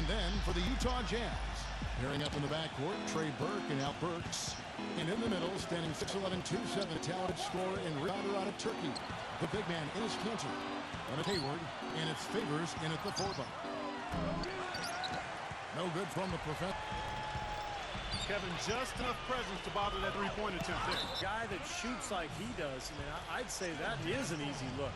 And then for the Utah Jazz, pairing up in the backcourt, Trey Burke and Al Burks. And in the middle, standing 6'11", 2'7", talented scorer and rebounder out of Turkey. The big man is Cantor. And it's Hayward, and it's Favors in at the 4-ball. No good from the professor. Kevin, just enough presence to bother that three-point attempt there. Guy that shoots like he does, I mean, I'd say that is an easy look.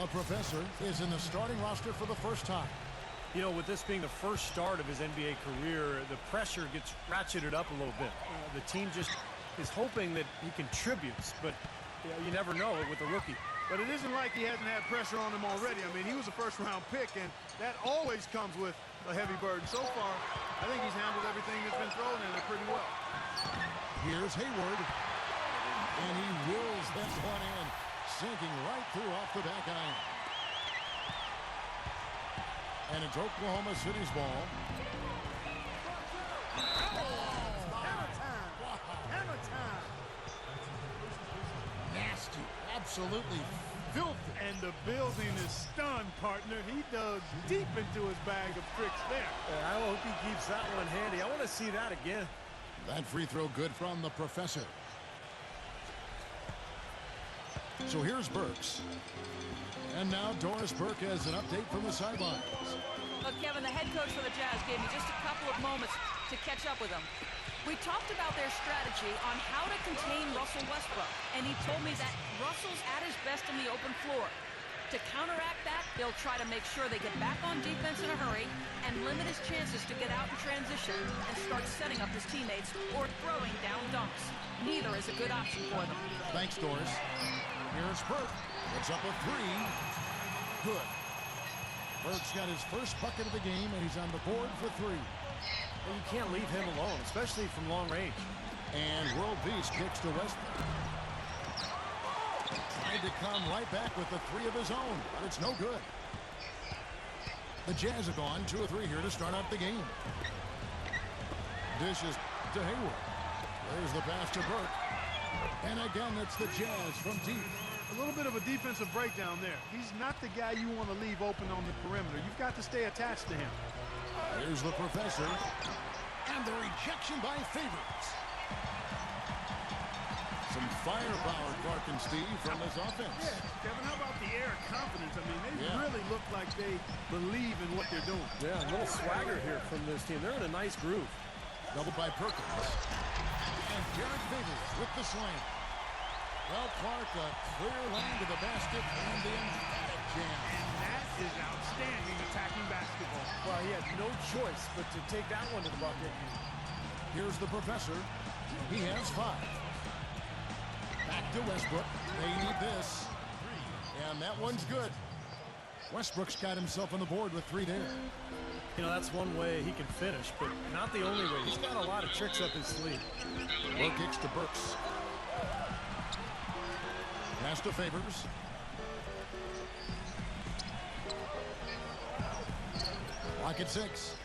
The professor is in the starting roster for the first time. You know, with this being the first start of his NBA career, the pressure gets ratcheted up a little bit. The team just is hoping that he contributes, but you never know with a rookie. But it isn't like he hasn't had pressure on him already. I mean, he was a first-round pick, and that always comes with a heavy burden. So far, I think he's handled everything that's been thrown in there pretty well. Here's Hayward, and he wills that one in, sinking right through off the back iron. And it's Oklahoma City's ball. Hammer time! Hammer time! Nasty, absolutely filthy. And the building is stunned, partner. He dug deep into his bag of tricks there. I hope he keeps that one handy. I want to see that again. That free throw good from the professor. So here's Burks. And now Doris Burke has an update from the sidelines. Look, Kevin, the head coach for the Jazz gave me just a couple of moments to catch up with him. We talked about their strategy on how to contain Russell Westbrook, and he told me that Russell's at his best in the open floor. To counteract that, they'll try to make sure they get back on defense in a hurry and limit his chances to get out in transition and start setting up his teammates or throwing down dunks. Neither is a good option for them. Thanks, Doris. Here's Burke. It's up a three. Good. Burke's got his first bucket of the game, and he's on the board for three. Well, you can't leave him alone, especially from long range. And World Beast kicks to Westbrook. Tried to come right back with the three of his own, but it's no good. The Jazz have gone 2 or 3 here to start out the game. Dishes to Hayward. There's the pass to Burke. And again, it's the Jazz from deep. A little bit of a defensive breakdown there. He's not the guy you want to leave open on the perimeter. You've got to stay attached to him. Here's the professor. And the rejection by Favors. Some firepower, Clark and Steve, from this offense. Yeah, Kevin, how about the air of confidence? I mean, they really look like they believe in what they're doing. Yeah, a little swagger here from this team. They're in a nice groove. Doubled by Perkins. And Derek Favors with the slam. Well, Clark, a clear lane to the basket and the emphatic jam. And that is outstanding attacking basketball. Well, he had no choice but to take that one to the bucket. Here's the professor. He has 5. Back to Westbrook. They need this. And that one's good. Westbrook's got himself on the board with 3 there. You know, that's one way he can finish, but not the only way. He's got a lot of tricks up his sleeve. Burke kicks to Burks. Pass to Favors. Lock at 6.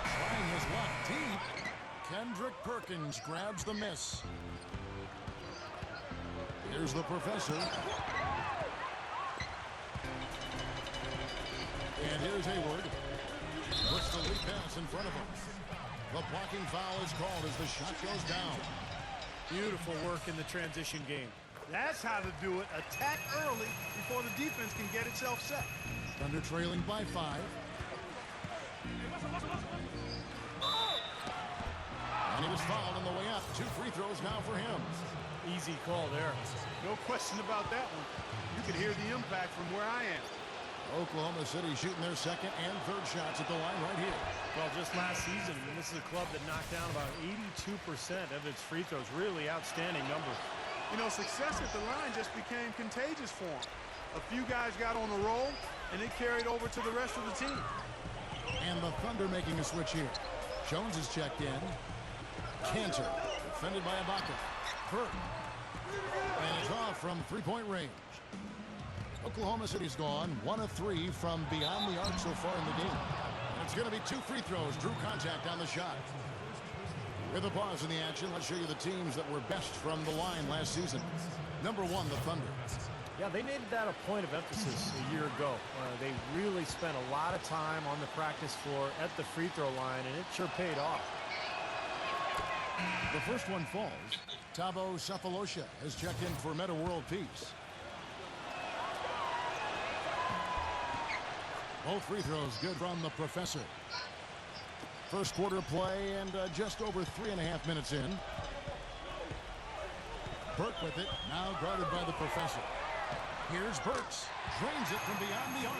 Trying his luck deep. Kendrick Perkins grabs the miss. Here's the professor. And here's Hayward. Puts the lead pass in front of him. The blocking foul is called as the shot goes down. Beautiful work in the transition game. That's how to do it. Attack early before the defense can get itself set. Thunder trailing by 5. And he was fouled on the way up. 2 free throws now for him. Easy call there. No question about that one. You can hear the impact from where I am. Oklahoma City shooting their second and third shots at the line right here. Well, just last season, this is a club that knocked down about 82% of its free throws. Really outstanding number. You know, success at the line just became contagious for them. A few guys got on a roll, and it carried over to the rest of the team. And the Thunder making a switch here. Jones is checked in. Cantor, defended by Ibaka. Burke. And it's off from three-point range. Oklahoma City's gone 1 of 3 from beyond the arc so far in the game. And it's going to be 2 free throws. Drew contact on the shot. With a pause in the action, let's show you the teams that were best from the line last season. Number 1, the Thunder. Yeah, they made that a point of emphasis a year ago. They really spent a lot of time on the practice floor at the free throw line, and it sure paid off. The first one falls. Thabo Sefolosha has checked in for Meta World Peace. Both free throws good from the professor. First quarter play and just over 3.5 minutes in. Burke with it, now guarded by the professor. Here's Burks. Drains it from beyond the arc.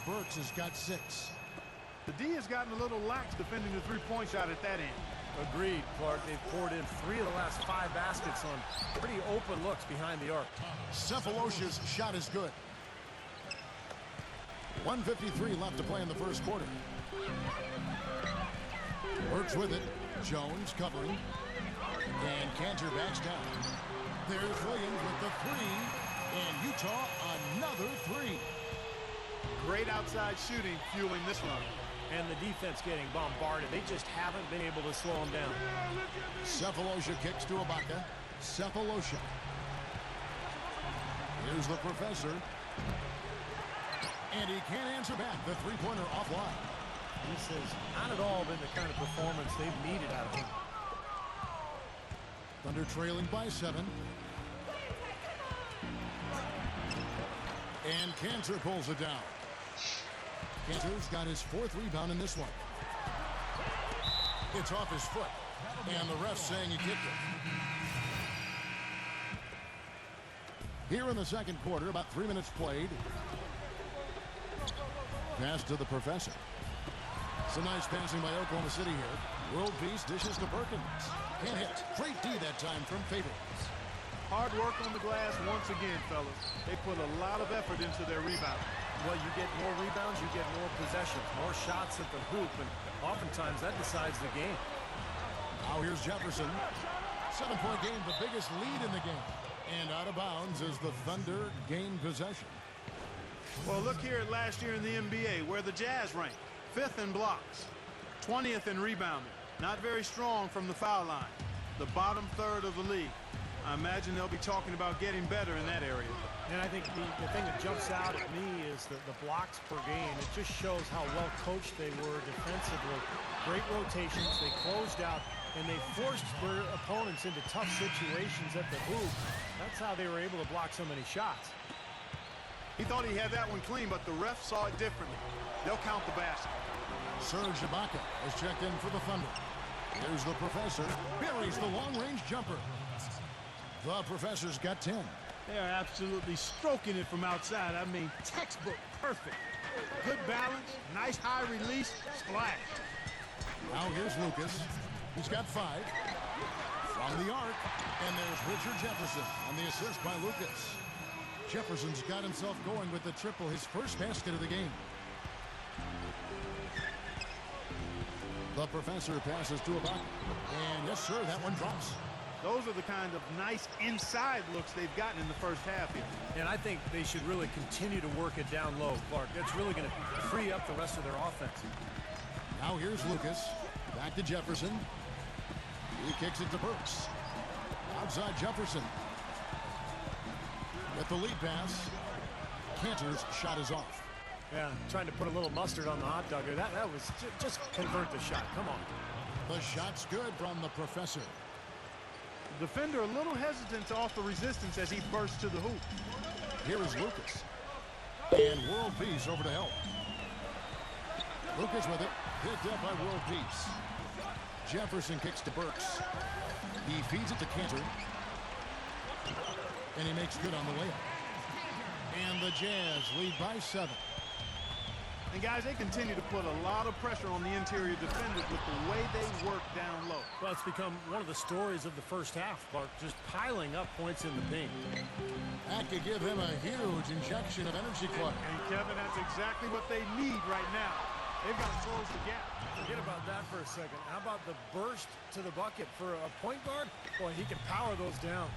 Burks has got 6. The D has gotten a little lax defending the three-point shot at that end. Agreed, Clark. They've poured in 3 of the last 5 baskets on pretty open looks behind the arc. Sefolosha's shot is good. 1:53 left to play in the first quarter. Burks with it. Jones covering. And Cantor backs down. There's Williams with the 3. And Utah another 3. Great outside shooting fueling this run. And the defense getting bombarded. They just haven't been able to slow them down. Sefolosha kicks to Ibaka. Sefolosha. Here's the professor. And he can't answer back. The three-pointer offline. This has not at all been the kind of performance they've needed out of him. Thunder trailing by 7. And Cantor pulls it down. Cantor's got his 4th rebound in this one. It's off his foot. And the ref's saying he kicked it. Here in the second quarter, about 3 minutes played. Pass to the professor. Some nice passing by Oklahoma City here. World Peace dishes to Perkins. Can't hit. Great D that time from Favors. Hard work on the glass once again, fellas. They put a lot of effort into their rebound. Well, you get more rebounds, you get more possessions, more shots at the hoop, and oftentimes that decides the game. Now here's Jefferson. 7-point game, the biggest lead in the game. And out of bounds as the Thunder gain possession. Well, look here at last year in the NBA, where the Jazz ranked 5th in blocks, 20th in rebounding. Not very strong from the foul line. The bottom third of the league. I imagine they'll be talking about getting better in that area. And I think the thing that jumps out at me is the blocks per game. It just shows how well coached they were defensively. Great rotations. They closed out, and they forced their opponents into tough situations at the hoop. That's how they were able to block so many shots. He thought he had that one clean, but the ref saw it differently. They'll count the basket. Serge Ibaka has checked in for the Thunder. Here's the professor. Buries the long-range jumper. The professor's got 10. They are absolutely stroking it from outside. I mean, textbook perfect. Good balance, nice high release, splash. Now here's Lucas. He's got 5. From the arc. And there's Richard Jefferson on the assist by Lucas. Jefferson's got himself going with the triple, his first basket of the game. The professor passes to Ibaka. And yes, sir, that one drops. Those are the kind of nice inside looks they've gotten in the first half here. And I think they should really continue to work it down low, Clark. That's really going to free up the rest of their offense. Now here's Lucas. Back to Jefferson. He kicks it to Burks. Outside Jefferson. With the lead pass. Cantor's shot is off. Yeah, trying to put a little mustard on the hot dog. That was just convert the shot. Come on. The shot's good from the professor. Defender a little hesitant to offer resistance as he bursts to the hoop. Here is Lucas. And World Peace over to help. Lucas with it. Picked up by World Peace. Jefferson kicks to Burks. He feeds it to Cantor. And he makes good on the layup. And the Jazz lead by 7. And guys, they continue to put a lot of pressure on the interior defenders with the way they work down low. Well, it's become one of the stories of the first half, Clark, just piling up points in the paint. That could give them a huge injection of energy, Clark. And Kevin, that's exactly what they need right now. They've got to close the gap. Forget about that for a second. How about the burst to the bucket for a point guard? Boy, he can power those down.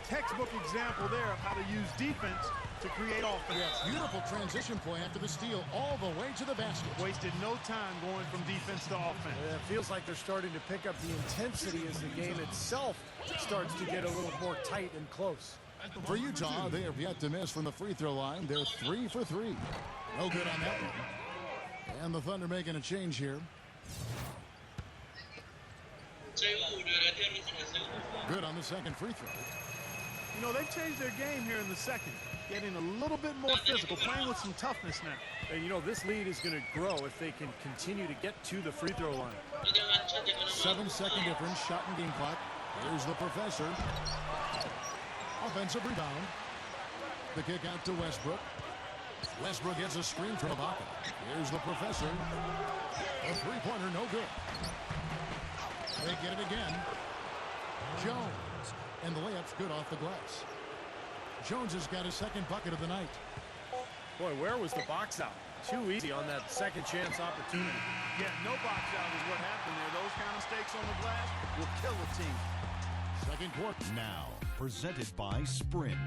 Textbook example there of how to use defense to create offense. Yes, beautiful transition play after the steal all the way to the basket. Wasted no time going from defense to offense. Yeah, it feels like they're starting to pick up the intensity as the game itself starts to get a little more tight and close. For Utah, they have yet to miss from the free throw line. They're 3 for 3. No good on that one. And the Thunder making a change here. Good on the second free throw. You know, they've changed their game here in the second. Getting a little bit more physical, playing with some toughness now. And, you know, this lead is going to grow if they can continue to get to the free throw line. 7-second difference, shot and game clock. Here's the professor. Offensive rebound. The kick out to Westbrook. Westbrook gets a screen from Ibaka. Here's the professor. A three-pointer, no good. They get it again. Jones. And the layup's good off the glass. Jones has got his second bucket of the night. Boy, where was the box out? Too easy on that second chance opportunity. Yeah, no box out is what happened there. Those kind of mistakes on the glass will kill a team. Second quarter. Now, presented by Sprint.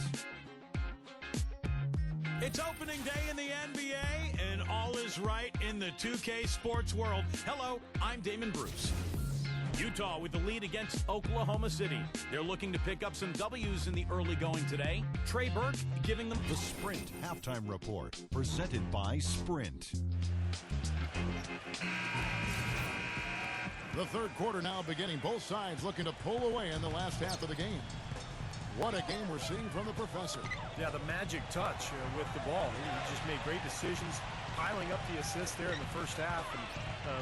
It's opening day in the NBA, and all is right in the 2K sports world. Hello, I'm Damon Bruce. Utah with the lead against Oklahoma City. They're looking to pick up some W's in the early going today. Trey Burke giving them The Sprint Halftime Report, presented by Sprint. The third quarter now beginning. Both sides looking to pull away in the last half of the game. What a game we're seeing from the professor. Yeah, the magic touch with the ball. He just made great decisions, piling up the assists there in the first half, and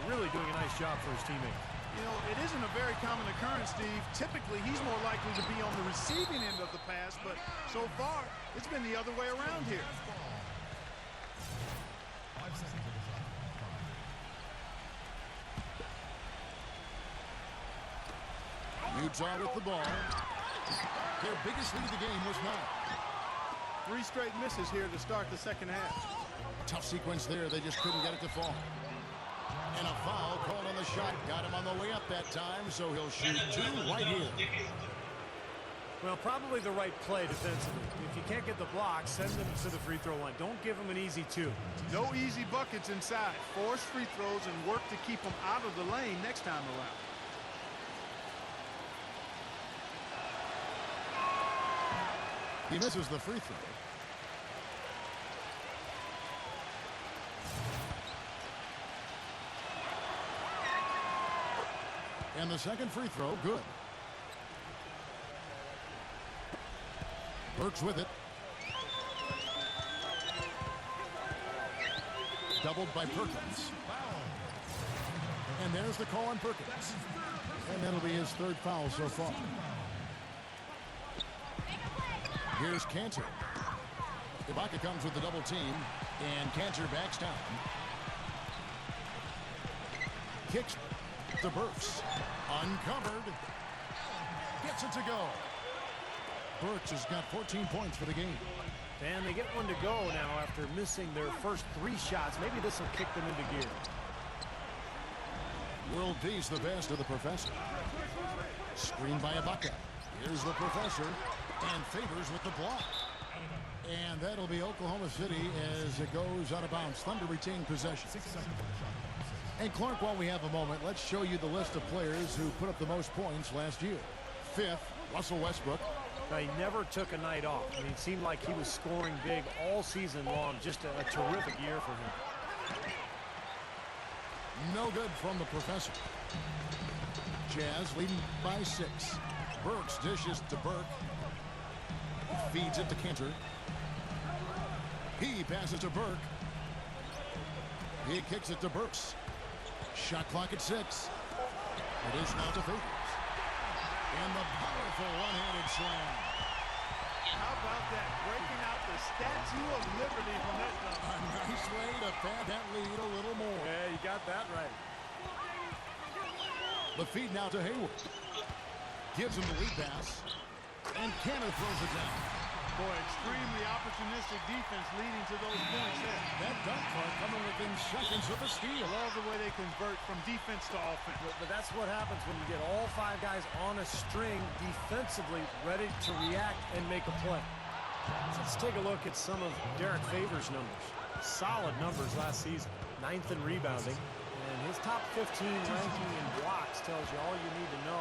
really doing a nice job for his teammates. You know, it isn't a very common occurrence, Steve. Typically, he's more likely to be on the receiving end of the pass, but so far, it's been the other way around here. Utah with the ball. Their biggest lead of the game was 9. 3 straight misses here to start the second half. Tough sequence there. They just couldn't get it to fall. And a foul called on the shot. Got him on the way up that time, so he'll shoot 2 right here. Well, probably the right play defensively. If you can't get the block, send them to the free throw line. Don't give them an easy 2. No easy buckets inside. Force free throws and work to keep them out of the lane next time around. He misses the free throw. And the second free throw, good. Burks with it. Doubled by Perkins. And there's the call on Perkins. And that'll be his 3rd foul so far. Here's Cantor. Ibaka comes with the double team, and Cantor backs down. Kicks to Burks. Uncovered. Gets it to go. Burks has got 14 points for the game. And they get one to go now after missing their first 3 shots. Maybe this will kick them into gear. World Peace, the best of the professor. Screen by Ibaka. Here's the professor. And Favors with the block. And that'll be Oklahoma City as it goes out of bounds. Thunder retain possession. And Clark, while we have a moment, let's show you the list of players who put up the most points last year. 5th, Russell Westbrook. Now, he never took a night off. I mean, it seemed like he was scoring big all season long. Just a terrific year for him. No good from the professor. Jazz leading by 6. Burks dishes to Burke. Feeds it to Cantor. He passes to Burke. He kicks it to Burks. Shot clock at 6. It is now to Favors. And the powerful one-handed slam. How about that? Breaking out the Statue of Liberty from that dunk. A nice way to pad that lead a little more. Yeah, you got that right. The feed now to Hayward. Gives him the lead pass. And Cantor throws it down. Boy, extremely opportunistic defense leading to those points there. That dunk card coming within seconds of a steal. Love the way they convert from defense to offense. But that's what happens when you get all 5 guys on a string defensively ready to react and make a play. Let's take a look at some of Derek Favors' numbers. Solid numbers last season. 9th in rebounding. And his top 15 ranking in blocks tells you all you need to know